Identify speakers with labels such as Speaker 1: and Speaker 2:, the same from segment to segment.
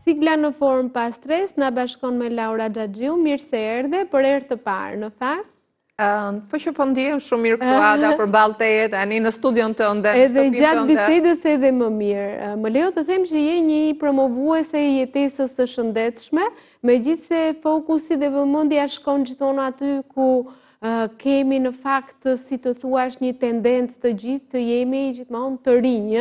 Speaker 1: Sigla në formë pa stres, na bashkon me Laura Xhaxhiu, mirë se erdhe, për herë të parë, në fakt.
Speaker 2: Po që po ndihem shumë mirë këtu Ada përballë teje tani në studion tënde.
Speaker 1: Edhe gjatë bisedës edhe më mirë. Më lejo të them që je një promovuese i jetesës së shëndetshme, megjithse fokusi dhe vëmendja shkon gjithmonë aty ku kemi në fakt, si të thuash, një tendencë të gjithë të jemi gjithmonë të rinj,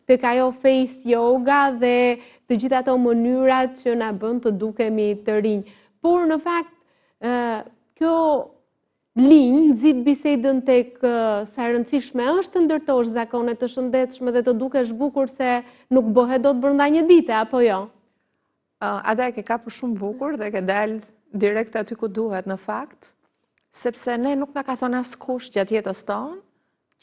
Speaker 1: tek ajo face yoga dhe të gjitha ato mënyrat që na bën të dukemi të rinj. Por në fakt, kjo linjë nxit bisedën tek sa e rëndësishme është të ndërtosh zakone të shëndetshme dhe të dukesh bukur se nuk bëhet dot brenda një dite, apo jo?
Speaker 2: Ada e ke kapur shumë bukur dhe ke dalë direkt aty ku duhet në fakt, sepse ne nuk na ka thonë askush gjatë jetës tonë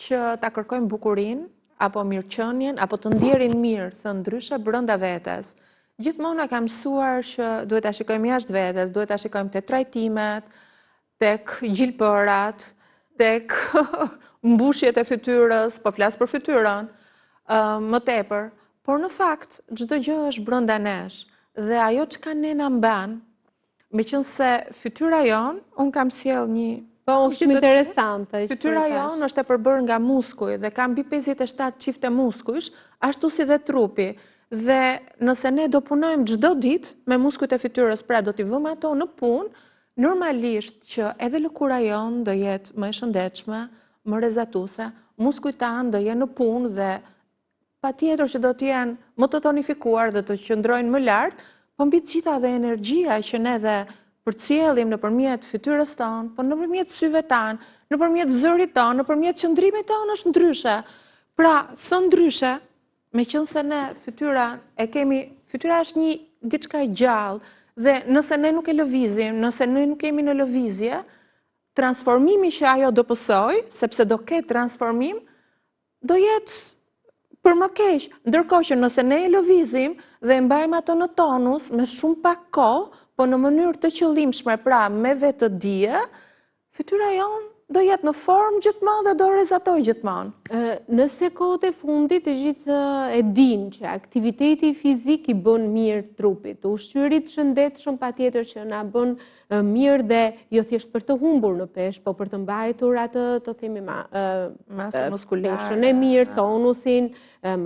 Speaker 2: që ta kërkojmë bukurinë apo mirëqenien apo të ndjerin mirë, thënë ndryshe brenda vetes. Gjithmonë na ka mësuar që duhet ta shikojmë jashtë vetes, duhet ta shikojmë te trajtimet, tek gjilpërat, tek mbushjet e fytyrës, po flas për fytyrën, më tepër, por në fakt çdo gjë është brenda nesh dhe ajo çka ne na mban, meqense fytyra jon, un kam sjell një
Speaker 1: shumë interesante.
Speaker 2: Fytyra jon është e përbërë nga muskuj dhe ka mbi 57 çifte muskujsh, ashtu si dhe trupi. Dhe nëse ne do punojmë çdo ditë me muskujt e fytyrës, pra do t'i vëmë ato në punë, normalisht që edhe lëkura jon do jetë më e shëndetshme, më rrezatuese, muskujt tanë do jenë në punë dhe patjetër që do të jenë më të tonifikuar dhe të qëndrojnë më lart, po mbi të gjitha dhe energjia që ne dhe përcjellim nëpërmjet fytyrës tonë, po nëpërmjet syve tanë, nëpërmjet zërit tonë, nëpërmjet qëndrimit tonë është ndryshe. Pra, thënë ndryshe, meqense ne fytyra është një diçka e gjallë dhe nëse ne nuk e lëvizim, nëse ne nuk kemi në lëvizje, transformimi që ajo do pësoj, sepse do ketë transformim, do jetë për më keq. Ndërkohë që nëse ne e lëvizim dhe e mbajmë ato në tonus me shumë pak kohë, po në mënyrë të qëllimshme, pra me vetë dije, fytyra jon do jetë në formë gjithmonë dhe do rrezatoj gjithmonë.
Speaker 1: Nëse kohët e fundit të gjithë e dinë që aktiviteti fizik i bën mirë trupit, ushqyeri i shëndetshëm patjetër që na bën mirë dhe jo thjesht për të humbur në peshë, po për të mbajtur atë, të themi,
Speaker 2: masën muskulare,
Speaker 1: peshën e mirë, tonusin,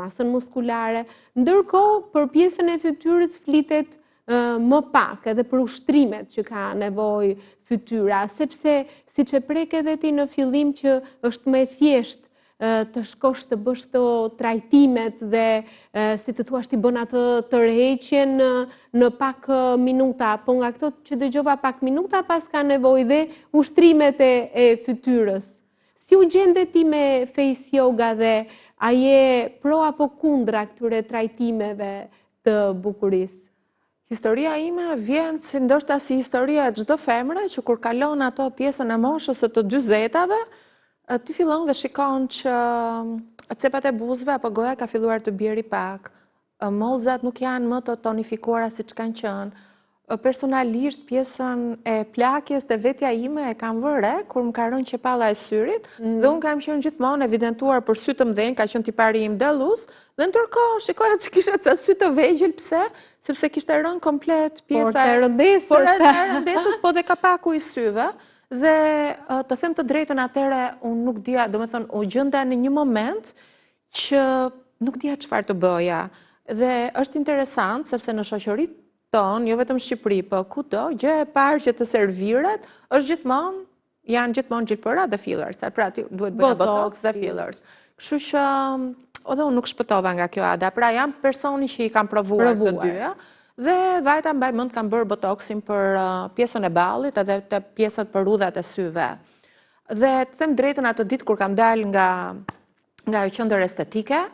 Speaker 1: masën muskulare. Ndërkohë, për pjesën e fytyrës flitet më pak edhe për ushtrimet që ka nevojë fytyra, sepse siç e prek edhe ti në fillim që është më thjesht të shkosh të bësh të trajtimet dhe si të thuash ti bën atë tërheqjen në pak minuta, po nga këto që dëgjova pak minuta pas ka nevojë dhe ushtrimet e fytyrës. Si u gjende ti me face yoga dhe a je pro apo kundra këtyre trajtimeve të bukurisë?
Speaker 2: Historia ime vjen si ndoshta si historia e çdo femre që kur kalon ato pjesën e moshës së të 40-tave, ti fillon dhe shikon që cepat e buzëve apo goja ka filluar të bjerë pak, mollzat nuk janë më të tonifikuara siç kanë qenë. Personalisht pjesën e plakjes të vetja ime e kam vëre kur më ka rënë qepalla e syrit dhe unë kam qenë gjithmonë evidentuar për sy të mëdhenj, ka qenë tipari im dallus dhe ndërkohë shikoja se kisha ca sy të vegjël, pse? Sepse kishte rënë komplet pjesa
Speaker 1: e rëndesës,
Speaker 2: po dhe kapaku i syve. Dhe të them të drejtën atëre unë nuk dija, domethënë u gjenda në një moment që nuk dija çfarë të bëja. Dhe është interesant sepse në shoqëritë tonë, jo vetëm Shqipëri, po kudo, gjë e parë që të serviret është janë gjithmonë gjilpëra dhe fillers, pra duhet bëja botox dhe fillers. Kështu që edhe unë nuk shpëtova nga kjo Ada, pra jam personi që i kam provuar të dyja, dhe vajta mbaj mend kam bërë botoxin për pjesën e ballit edhe të pjesët për rrudhat e syve. Dhe të them drejtën atë ditë kur kam dalë nga ajo qendër estetike,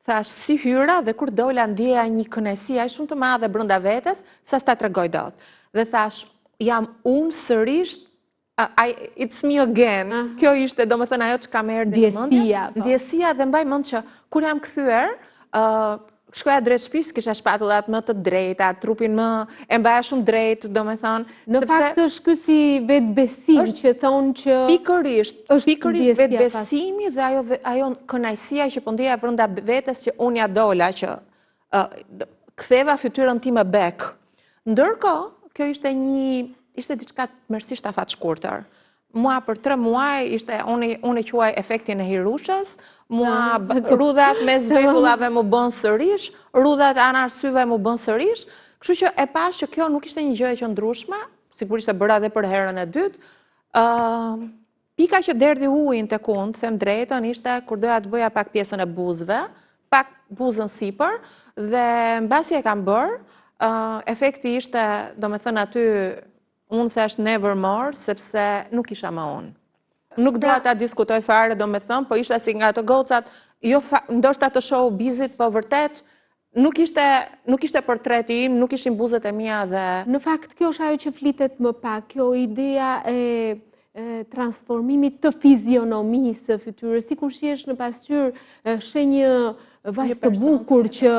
Speaker 2: thash si hyra dhe kur dola ndjeja një kënaqësi aq shumë të madhe brenda vetes, sa s'ta tregoj dot. Dhe thash, jam unë sërish, it's me again. Kjo ishte domethënë ajo që kam erdhi në mendje. Ndjesia dhe mbaj mend që kur jam kthyer, shkoja drejt shtëpisë, kisha shpatullat më të drejta, trupin më e mbaja shumë drejt, domethënë.
Speaker 1: Në fakt është ky si vetbesim që thonë që
Speaker 2: pikërisht vetbesimi dhe ajo kënaqësia që po ndjeja brenda vetes që unë ja dola që ktheva fytyrën time back. Ndërkohë, kjo ishte diçka mërësisht afat shkurtër. Mua për 3 muaj unë e quaj efektin e hirushës, mua rudhat mes vekullave më bën sërish, rudhat anar syve më bën sërish, kështu që e pash që kjo nuk ishte një gjë e qëndrueshme, sigurisht e bëra edhe për herën e dytë. Pika që derdhi ujin tek unë, them drejtën, ishte kur doja të bëja pak pjesën e buzëve, pak buzën sipër, dhe mbasi e kam bërë, efekti ishte, domethënë aty unë thash never more, sepse nuk isha më unë. Nuk doja ta diskutoj fare, domethënë, po ishte si nga ato gocat, jo ndoshta të show bizit, po vërtet nuk ishte portreti im, nuk ishin buzët e mia dhe...
Speaker 1: Në fakt, kjo është ajo që flitet më pak, kjo idea e transformimit të fizionomisë së fytyrës, si kur shesh në pasqyrë shenjë vajzë të bukur që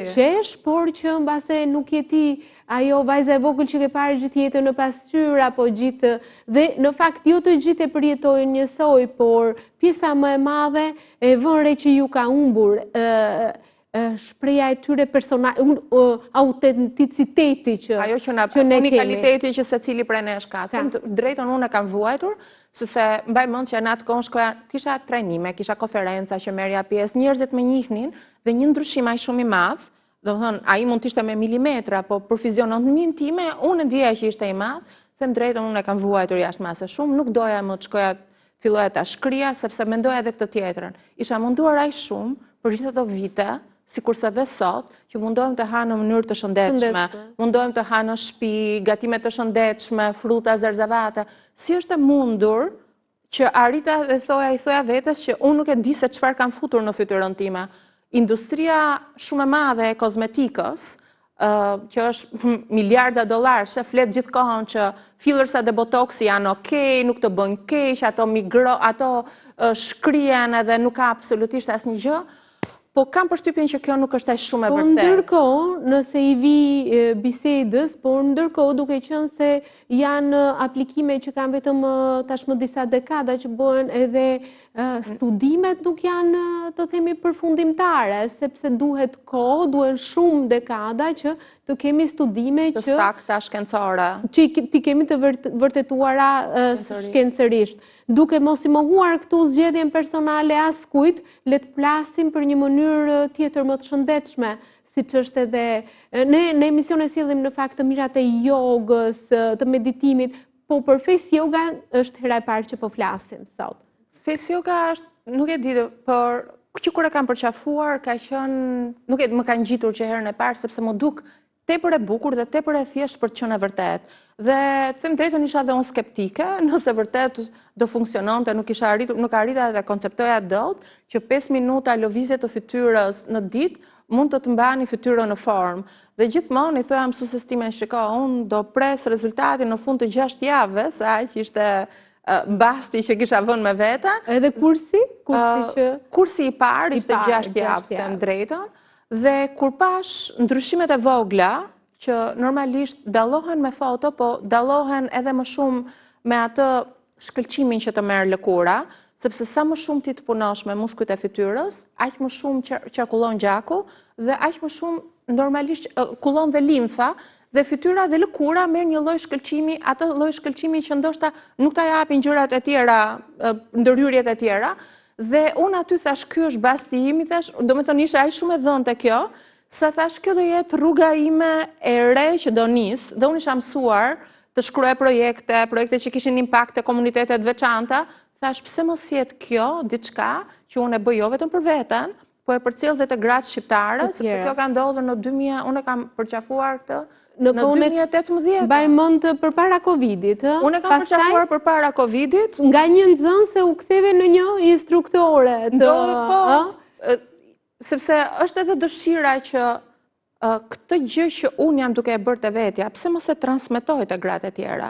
Speaker 1: qesh, por që mbase nuk je ti ajo vajza e vogël që ke parë gjithë jetën në pasqyrë, apo gjithë, dhe në fakt jo të gjithë e përjetojnë njësoj, por pjesa më e madhe e vënre që ju ka humbur shpreja e tyre personal, autenticiteti që ne kemi.
Speaker 2: Ajo që unikaliteti që secili prej nesh ka. Drejton unë e kam vuajtur, sepse mbaj mend që në atë kohë kisha trajnime, kisha konferenca që merrja pjesë, njerëzit më njihnin dhe një ndryshim aq shumë i madh, domethënë ai mund të ishte me milimetra, po për fizionominë time unë ndjeja që ishte i madh, them drejton unë e kam vuajtur jashtë mase shumë, nuk doja më të shkoja filloja ta shkrija sepse mendoja edhe këtë tjetrën. Isha munduar aq shumë për gjithë ato vite, sikurse dhe sot, që mundohem të ha në mënyrë të shëndetshme, mundohem të ha në shtëpi, gatime të shëndetshme, fruta, zerzavate. Si është e mundur që arrita dhe i thoja vetes që unë nuk e di se çfarë kam futur në fytyrën time. Industria shumë e madhe e kozmetikës, që është miliarda dollar, që flet gjithkohon që fillersat dhe botoksi janë okej, nuk të bëjnë keq, ato shkrihen edhe nuk ka absolutisht asnjë gjë. Po kam përshtypjen që kjo nuk është aq shumë e vërtetë.
Speaker 1: Po ndërkohë, nëse i vi bisedës, por ndërkohë duke qenë se janë aplikime që kanë vetëm tashmë disa dekada që bëhen edhe studimet nuk janë, të themi, përfundimtare, sepse duhet kohë, duhen shumë dekada që të kemi studime
Speaker 2: të sakta shkencore.
Speaker 1: Që ti kemi të vërtetuara shkencërisht. Duke mos i mohuar këtu zgjedhjen personale askujt, le të flasim për një mënyrë tjetër më të shëndetshme, siç është edhe në emision e sjellim në fakt të mirat e jogës, të meditimit, po për face yoga është hera e parë që po flasim sot.
Speaker 2: Face yoga është, nuk e di, por që kur e kam përqafuar, ka qenë, nuk e më kanë ngjitur që herën e parë, sepse më duk tepër e bukur dhe tepër e thjesht për të qenë e vërtet. Dhe them drejtën isha dhe unë skeptike, nëse vërtet do funksiononte, nuk arrita dhe konceptoja dot, që 5 minuta lëvizje të fytyrës në ditë mund të mbani fytyrën në formë. Dhe gjithmonë i thoja mësueses time, shiko, unë do pres rezultatin në fund të 6 javëve, sa që ishte basti që kisha vënë me vete.
Speaker 1: Edhe kursi?
Speaker 2: Kursi i parë ishte 6 javë, them drejtën. Dhe kur pash ndryshimet e vogla, që normalisht dallohen me foto, po dallohen edhe më shumë me atë shkëlqimin që të merr lëkura, sepse sa më shumë ti të punosh me muskujt e fytyrës, aq më shumë qarkullon gjaku dhe aq më shumë normalisht kullon dhe limfa, dhe fytyra dhe lëkura merr një lloj shkëlqimi, atë lloj shkëlqimi që ndoshta nuk ta japin gjërat e tjera, ndërhyrjet e tjera. Dhe unë aty thash, ky është basti im, thash, domethënë isha aq shumë e dhënte kjo, sa thash, kjo do jetë rruga ime e re që do nis, dhe unë isha mësuar të shkruaj projekte që kishin impakt te komunitetet veçanta, thash, pse mos jetë kjo diçka që unë e bëj jo vetëm për veten, po e përcjell dhe te gratë shqiptare, sepse kjo ka ndodhur në 2000, unë e kam përqafuar këtë në 2018.
Speaker 1: Mbaj mend përpara Covidit, ë?
Speaker 2: Unë e kam përqafuar përpara Covidit.
Speaker 1: Nga një nxënëse u ktheve në një instruktore.
Speaker 2: Sepse është edhe dëshira që këtë gjë që unë jam duke e bërë te vetja, pse mos e transmetoj te gratë e tjera?